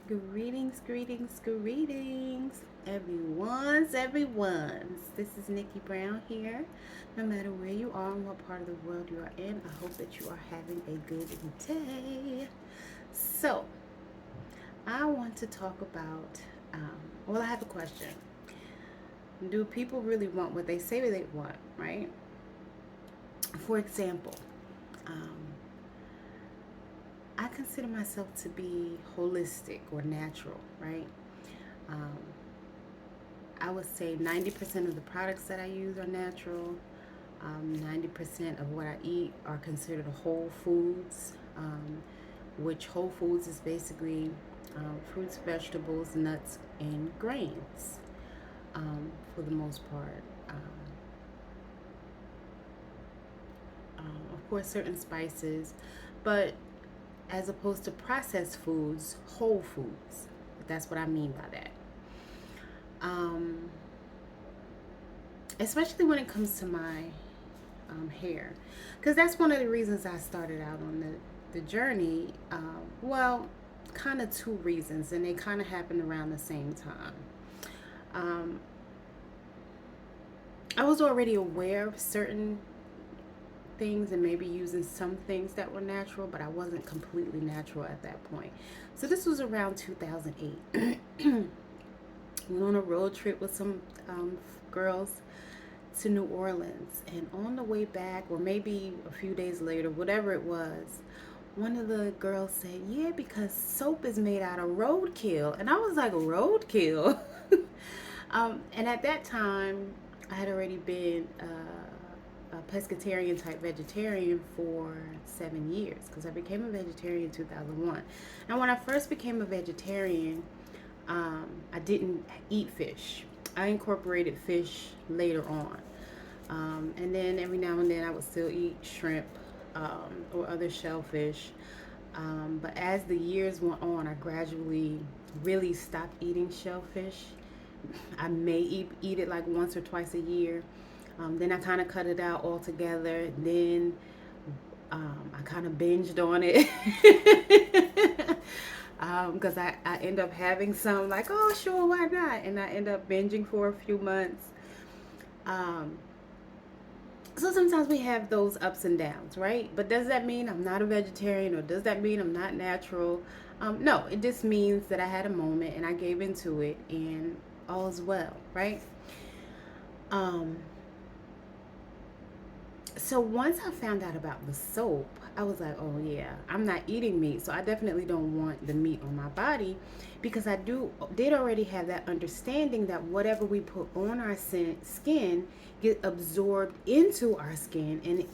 Greetings, greetings, greetings, everyone's. This is Nickie Brown here. No matter where you are and what part of the world you are in, I hope that you are having a good day. So, I want to talk about, I have a question. Do people really want what they say they want, right? For example, um, I consider myself to be holistic or natural, right? Um, I would say 90% of the products that I use are natural. 90% of what I eat are considered whole foods, which whole foods is basically fruits, vegetables, nuts, and grains for the most part. Of course, certain spices, but as opposed to processed foods, whole foods. That's what I mean by that. Um, Especially when it comes to my hair, because that's one of the reasons I started out on the journey. Well, kind of two reasons, and they kind of happened around the same time. Um, I was already aware of certain things and maybe using some things that were natural, but I wasn't completely natural at that point. So this was around 2008. Went on a road trip with some girls to New Orleans, and on the way back, or maybe a few days later, whatever it was, one of the girls said, "Yeah, because soap is made out of roadkill," and I was like, "Roadkill." And at that time, I had already been a pescatarian type vegetarian for 7 years because I became a vegetarian in 2001. Now, when I first became a vegetarian, I didn't eat fish. I incorporated fish later on. And then every now and then I would still eat shrimp or other shellfish. But as the years went on, I gradually really stopped eating shellfish. I may eat it like once or twice a year. Then I kind of cut it out altogether. Then I kind of binged on it. Because I end up having some like, oh, sure, why not? And I end up binging for a few months. Um, so sometimes we have those ups and downs, right? But does that mean I'm not a vegetarian, or does that mean I'm not natural? No, it just means that I had a moment and I gave into it, and all's well, right? Um, so once I found out about the soap, I was like, oh yeah, I'm not eating meat, so I definitely don't want the meat on my body, because I did already have that understanding that whatever we put on our skin get absorbed into our skin and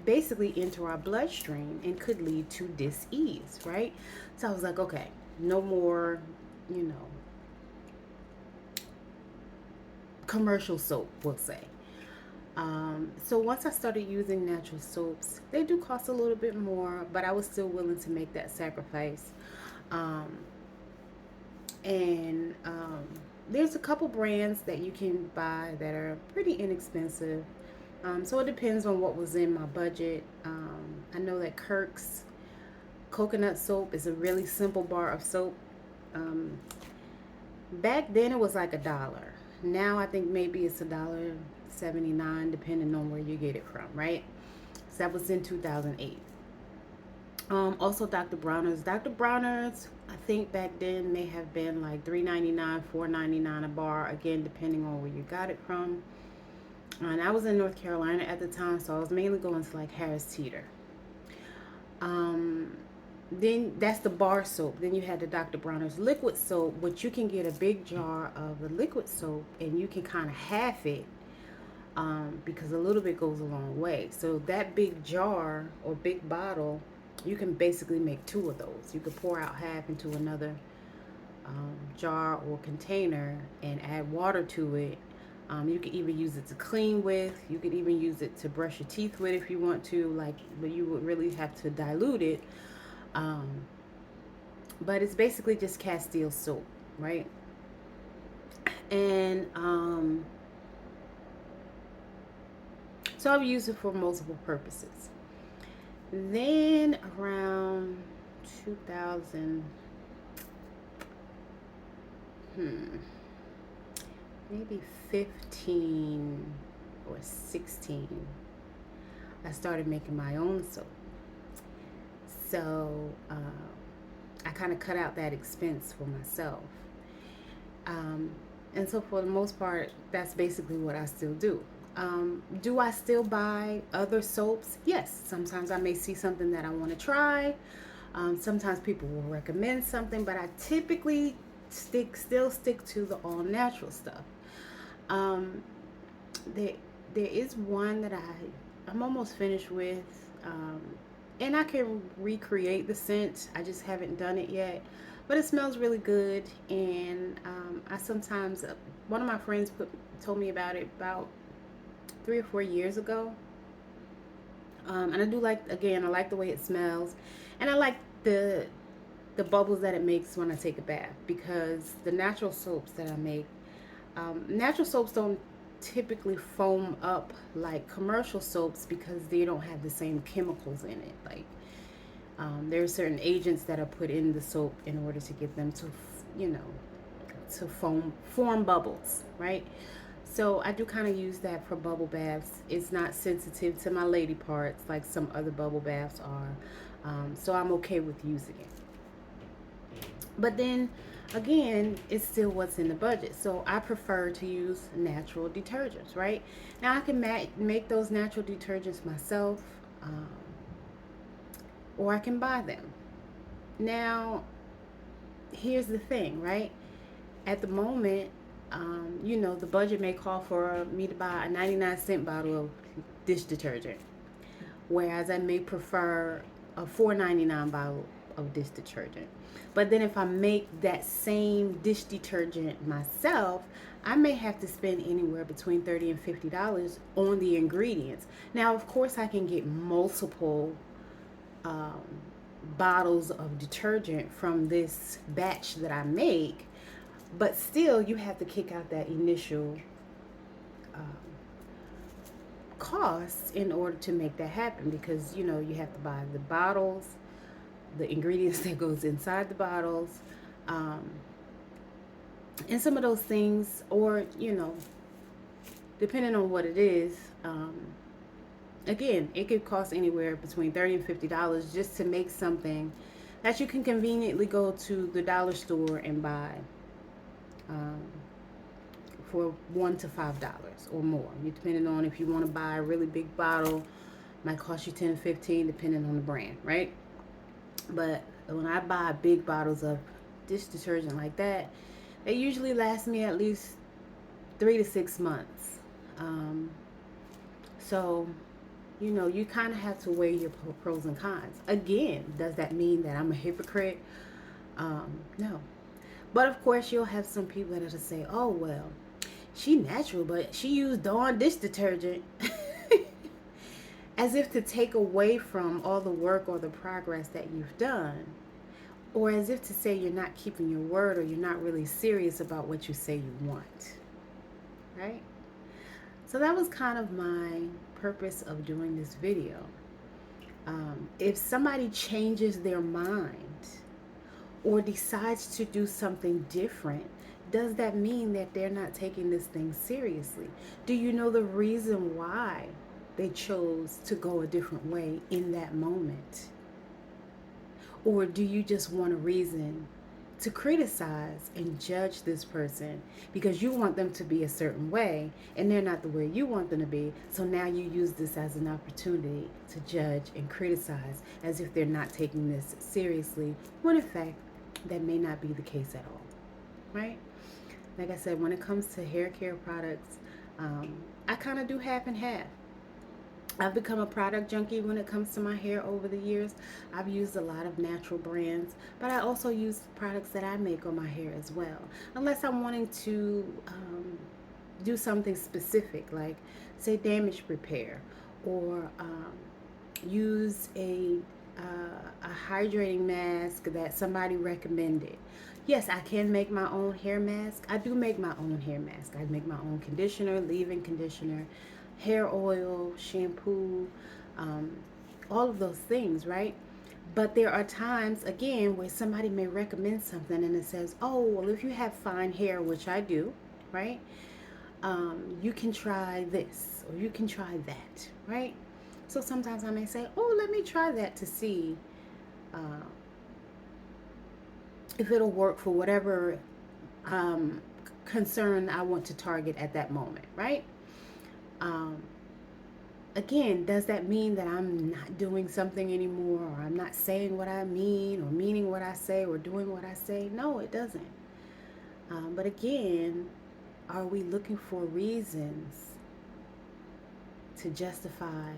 basically into our bloodstream and could lead to dis-ease, right? So I was like, okay, no more, you know, commercial soap, we'll say. So once I started using natural soaps, they do cost a little bit more, but I was still willing to make that sacrifice. Um, and there's a couple brands that you can buy that are pretty inexpensive. So it depends on what was in my budget. I know that Kirk's coconut soap is a really simple bar of soap. Um, Back then it was like $1. Now I think maybe it's $1.79 depending on where you get it from, right? So that was in 2008. Also Dr. Bronner's. Dr. Bronner's, I think back then may have been like $3.99, $4.99 a bar, again depending on where you got it from. And I was in North Carolina at the time, so I was mainly going to like Harris Teeter. Um, then that's the bar soap. Then you had the Dr. Bronner's liquid soap, which you can get a big jar of the liquid soap and you can kind of half it, because a little bit goes a long way. So that big jar or big bottle, you can basically make two of those. You could pour out half into another jar or container and add water to it. You can even use it to clean with. You could even use it to brush your teeth with if you want to. Like, but you would really have to dilute it. Um, but it's basically just Castile soap, right? And so I've used it for multiple purposes. Then around 2000, hmm, maybe 15 or 16, I started making my own soap. So I kind of cut out that expense for myself. Um, and so for the most part, that's basically what I still do. Do I still buy other soaps? Yes. Sometimes I may see something that I want to try. Sometimes people will recommend something, but I typically still stick to the all natural stuff. Um, there, there is one that I'm almost finished with, um, and I can recreate the scent. I just haven't done it yet, but it smells really good. And I sometimes one of my friends told me about it about 3 or 4 years ago. And I do like, again, I like the way it smells, and I like the bubbles that it makes when I take a bath, because the natural soaps that I make, natural soaps don't typically foam up like commercial soaps because they don't have the same chemicals in it. Like there are certain agents that are put in the soap in order to get them to, you know, to form bubbles, right? So I do kind of use that for bubble baths. It's not sensitive to my lady parts like some other bubble baths are. So I'm okay with using it. But then again, it's still what's in the budget. So I prefer to use natural detergents, right? Now I can make those natural detergents myself, um, or I can buy them. Now, here's the thing, right? At the moment, the budget may call for me to buy a 99-cent bottle of dish detergent, whereas I may prefer a 4.99 bottle of dish detergent. But then if I make that same dish detergent myself, I may have to spend anywhere between $30 and $50 on the ingredients. Now, of course, I can get multiple um, bottles of detergent from this batch that I make, but still, you have to kick out that initial um, costs in order to make that happen, because you have to buy the bottles, the ingredients that goes inside the bottles, um, and some of those things, or depending on what it is. Again, it could cost anywhere between $30 and $50 just to make something that you can conveniently go to the dollar store and buy, um, for $1 to $5 or more, depending on if you want to buy a really big bottle. Might cost you 10 to 15 depending on the brand, right? But when I buy big bottles of dish detergent like that, they usually last me at least 3 to 6 months. So you kind of have to weigh your pros and cons. Again, does that mean that I'm a hypocrite? No. But of course, you'll have some people that'll say, "Oh well, she natural, but she used Dawn dish detergent," as if to take away from all the work or the progress that you've done, or as if to say you're not keeping your word, or you're not really serious about what you say you want, right? So that was kind of my purpose of doing this video. If somebody changes their mind or decides to do something different, does that mean that they're not taking this thing seriously? Do you know the reason why they chose to go a different way in that moment? Or do you just want a reason to criticize and judge this person because you want them to be a certain way and they're not the way you want them to be? So now you use this as an opportunity to judge and criticize as if they're not taking this seriously, when in fact that may not be the case at all, right? Like I said, when it comes to hair care products, I kind of do half and half. I've become a product junkie when it comes to my hair over the years. I've used a lot of natural brands, but I also use products that I make on my hair as well. Unless I'm wanting to do something specific, like say damage repair, or use a hydrating mask that somebody recommended. Yes, I can make my own hair mask. I do make my own hair mask. I make my own conditioner, leave-in conditioner, hair oil, shampoo, all of those things, right? But there are times, again, where somebody may recommend something and it says, oh, well, if you have fine hair, which I do, right? You can try this or you can try that, right? So sometimes I may say, oh, let me try that to see uh, if it'll work for whatever um, concern I want to target at that moment, right? Um, Again, does that mean that I'm not doing something anymore, or I'm not saying what I mean, or meaning what I say, or doing what I say? No, it doesn't. But again, are we looking for reasons to justify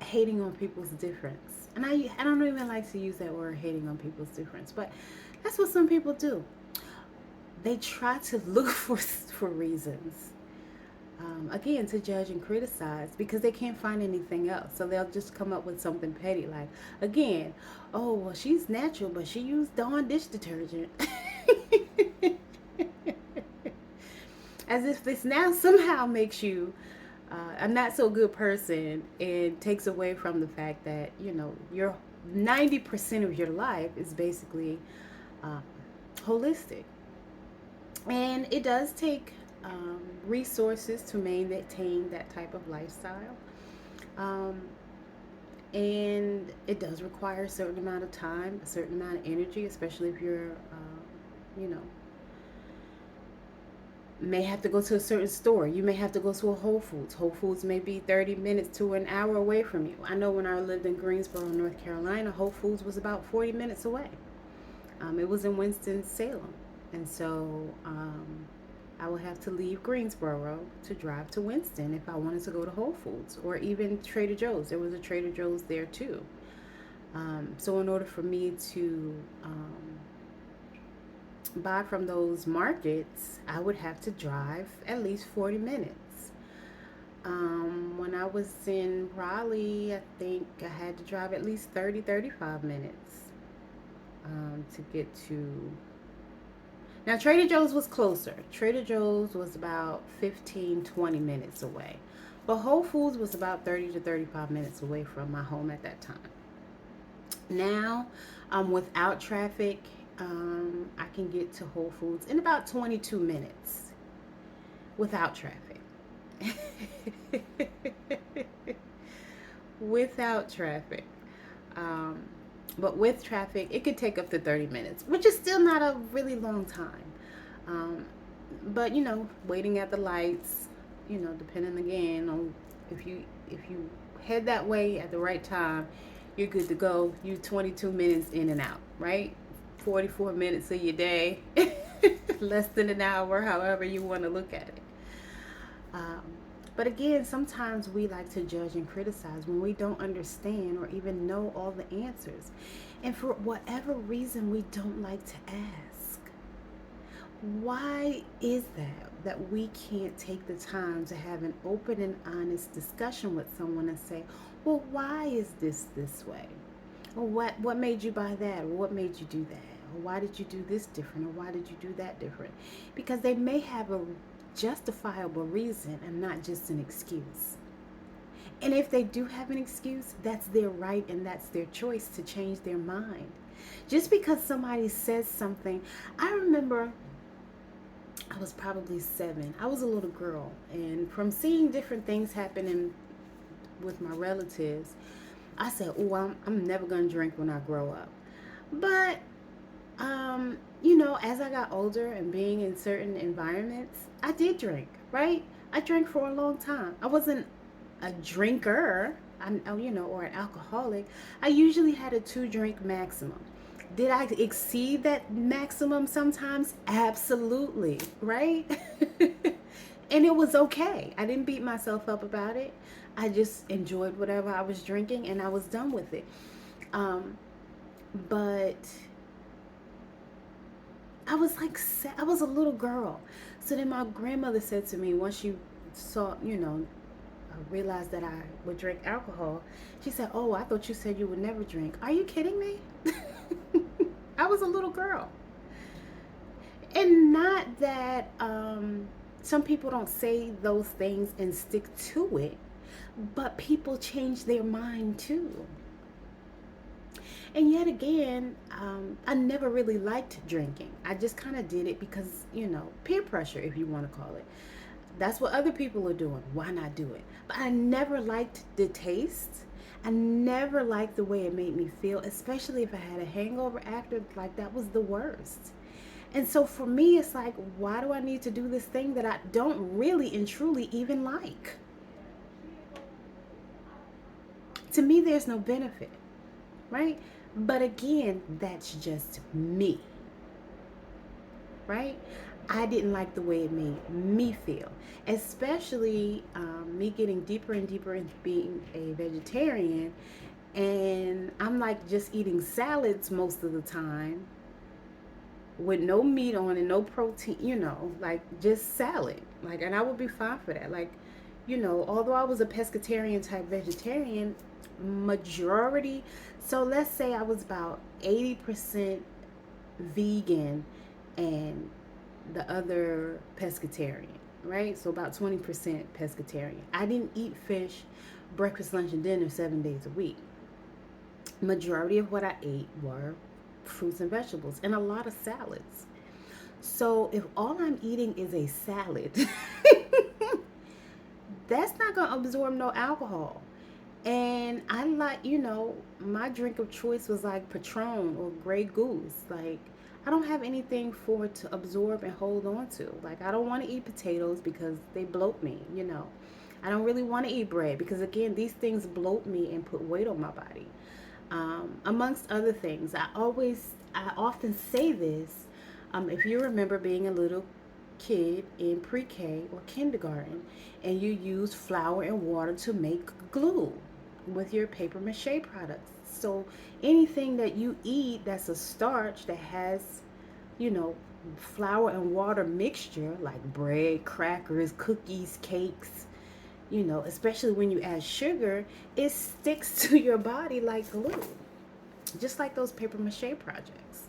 hating on people's difference? And I don't even like to use that word, hating on people's difference, but that's what some people do. They try to look for reasons, again, to judge and criticize because they can't find anything else. So they'll just come up with something petty like, again, oh, well, she's natural, but she used Dawn dish detergent. As if this now somehow makes you a not so good person and takes away from the fact that, your 90% of your life is basically uh, holistic. And it does take resources to maintain that type of lifestyle. Um, and it does require a certain amount of time, a certain amount of energy, especially if you're, you know, may have to go to a certain store. You may have to go to a Whole Foods. Whole Foods may be 30 minutes to an hour away from you. I know when I lived in Greensboro, North Carolina, Whole Foods was about 40 minutes away. It was in Winston-Salem. And so I would have to leave Greensboro to drive to Winston if I wanted to go to Whole Foods or even Trader Joe's. There was a Trader Joe's there too. So in order for me to buy from those markets, I would have to drive at least 40 minutes. When I was in Raleigh, I think I had to drive at least 35 minutes to get to. Now, Trader Joe's was closer. Trader Joe's was about 15-20 minutes away. But Whole Foods was about 30 to 35 minutes away from my home at that time. Now, without traffic, I can get to Whole Foods in about 22 minutes without traffic. Without traffic. But with traffic, it could take up to 30 minutes, which is still not a really long time. But waiting at the lights, depending again on if you head that way at the right time, you're good to go. You 22 minutes in and out, right? 44 minutes of your day, less than an hour, however you want to look at it. But again, sometimes we like to judge and criticize when we don't understand or even know all the answers. And for whatever reason, we don't like to ask. Why is that we can't take the time to have an open and honest discussion with someone and say, well, why is this way? Or what made you buy that? Or what made you do that? Or why did you do this different? Or why did you do that different? Because they may have a justifiable reason and not just an excuse. And if they do have an excuse, that's their right and that's their choice to change their mind. Just because somebody says something, I remember I was probably 7. I was a little girl, and from seeing different things happening with my relatives, I said, oh, I'm never going to drink when I grow up. But as I got older and being in certain environments, I did drink, right? I drank for a long time. I wasn't a drinker, or an alcoholic. I usually had a 2-drink maximum. Did I exceed that maximum sometimes? Absolutely, right? And it was okay. I didn't beat myself up about it. I just enjoyed whatever I was drinking and I was done with it. But I was a little girl. So then my grandmother said to me, once she saw, realized that I would drink alcohol, she said, oh, I thought you said you would never drink. Are you kidding me? I was a little girl. And not that some people don't say those things and stick to it. But people change their mind too. And yet again, I never really liked drinking. I just kind of did it because, peer pressure, if you want to call it. That's what other people are doing. Why not do it? But I never liked the taste. I never liked the way it made me feel, especially if I had a hangover after. Like, that was the worst. And so for me, it's like, why do I need to do this thing that I don't really and truly even like? To me, there's no benefit, right? But again, that's just me, right? I didn't like the way it made me feel, especially me getting deeper and deeper into being a vegetarian. And I'm like just eating salads most of the time with no meat on and no protein, like just salad. Like, and I would be fine for that. Like, although I was a pescatarian type vegetarian, majority, so let's say I was about 80% vegan and the other pescatarian, right? So about 20% pescatarian. I didn't eat fish breakfast, lunch, and dinner 7 days a week. Majority of what I ate were fruits and vegetables and a lot of salads. So if all I'm eating is a salad, that's not going to absorb no alcohol. And I like, my drink of choice was like Patron or Grey Goose. Like, I don't have anything for it to absorb and hold on to. Like, I don't want to eat potatoes because they bloat me. I don't really want to eat bread because, again, these things bloat me and put weight on my body. Amongst other things, I often say this. If you remember being a little kid in pre-K or kindergarten and you use flour and water to make glue with your paper mache products. So anything that you eat that's a starch that has, you know, flour and water mixture like bread, crackers, cookies, cakes, especially when you add sugar, it sticks to your body like glue, just like those paper mache projects.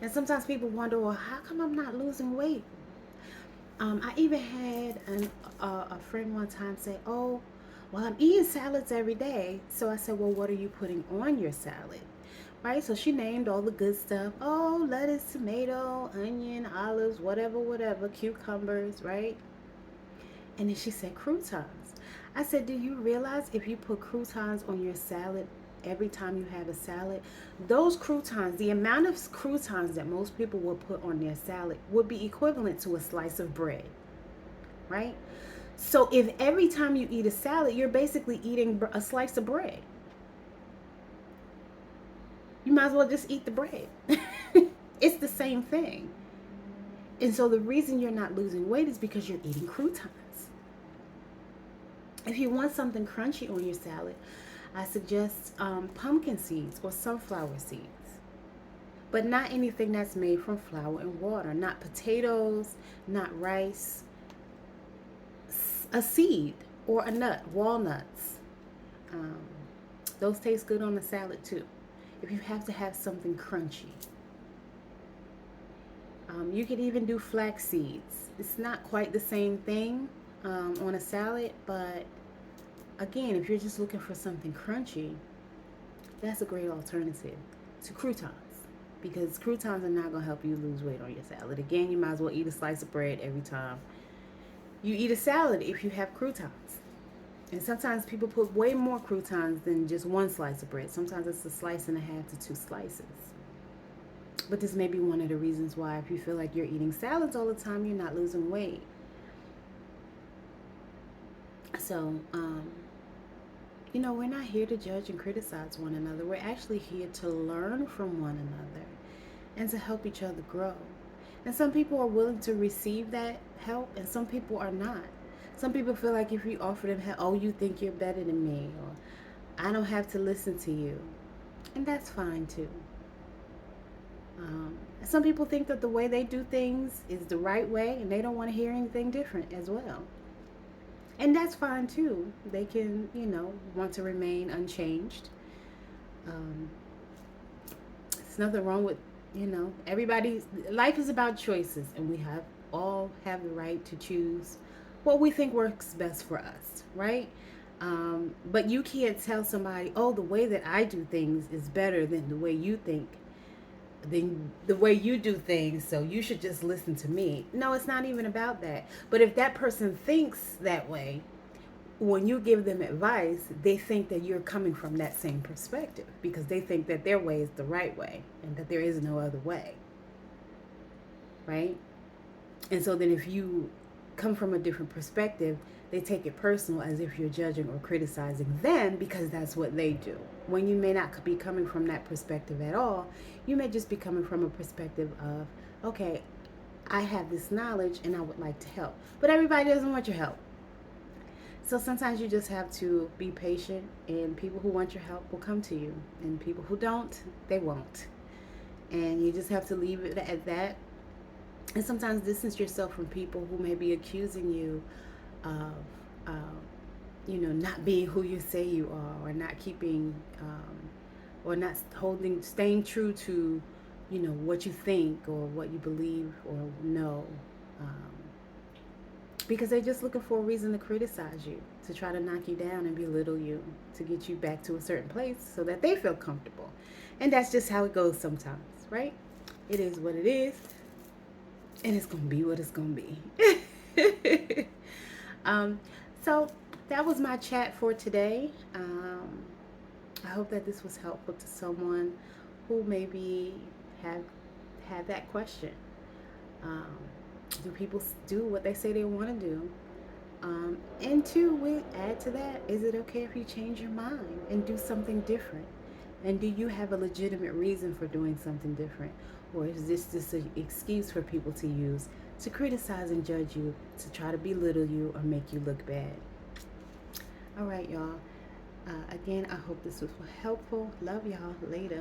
And sometimes people wonder, well, how come I'm not losing weight? I even had a friend one time say, oh, well, I'm eating salads every day. So I said, well, what are you putting on your salad? Right? So she named all the good stuff. Oh, lettuce, tomato, onion, olives, whatever, cucumbers, right? And then she said croutons. I said, do you realize if you put croutons on your salad every time you have a salad, those croutons, the amount of croutons that most people will put on their salad would be equivalent to a slice of bread, right? So if every time you eat a salad, you're basically eating a slice of bread, you might as well just eat the bread. It's the same thing. And so the reason you're not losing weight is because you're eating croutons. If you want something crunchy on your salad, I suggest pumpkin seeds or sunflower seeds. But not anything that's made from flour and water. Not potatoes, not rice. A seed or a nut, walnuts. Um, those taste good on the salad too. If you have to have something crunchy. You could even do flax seeds. It's not quite the same thing on a salad, but again, if you're just looking for something crunchy, that's a great alternative to croutons, because croutons are not going to help you lose weight on your salad. Again, you might as well eat a slice of bread every time you eat a salad if you have croutons. And sometimes people put way more croutons than just one slice of bread. Sometimes it's a slice and a half to two slices. But this may be one of the reasons why, if you feel like you're eating salads all the time, you're not losing weight. So, we're not here to judge and criticize one another. We're actually here to learn from one another and to help each other grow. And some people are willing to receive that help, and some people are not. Some people feel like if you offer them help, oh, you think you're better than me, or I don't have to listen to you. And that's fine too. Some people think that the way they do things is the right way, and they don't want to hear anything different as well. And that's fine too. They can, want to remain unchanged. It's nothing wrong with, everybody's life is about choices, and we all have the right to choose what we think works best for us, right? But you can't tell somebody, oh, the way that I do things is better than the way you think, than the way you do things, so you should just listen to me. No, it's not even about that. But if that person thinks that way, when you give them advice, they think that you're coming from that same perspective because they think that their way is the right way and that there is no other way, right? And so then if you come from a different perspective, they take it personal as if you're judging or criticizing them because that's what they do. When you may not be coming from that perspective at all, you may just be coming from a perspective of, okay, I have this knowledge and I would like to help. But everybody doesn't want your help. So sometimes you just have to be patient, and people who want your help will come to you, and people who don't, they won't. And you just have to leave it at that. And sometimes distance yourself from people who may be accusing you of, not being who you say you are, or not keeping, or not staying true to, what you think or what you believe or know. Um, because they're just looking for a reason to criticize you, to try to knock you down and belittle you, to get you back to a certain place so that they feel comfortable. And that's just how it goes sometimes, right? It is what it is, and it's going to be what it's going to be. So that was my chat for today. I hope that this was helpful to someone who maybe have had that question. Do people do what they say they want to do? And two, we add to that, is it okay if you change your mind and do something different? And do you have a legitimate reason for doing something different? Or is this just an excuse for people to use to criticize and judge you, to try to belittle you or make you look bad? All right, y'all. Again, I hope this was helpful. Love y'all. Later.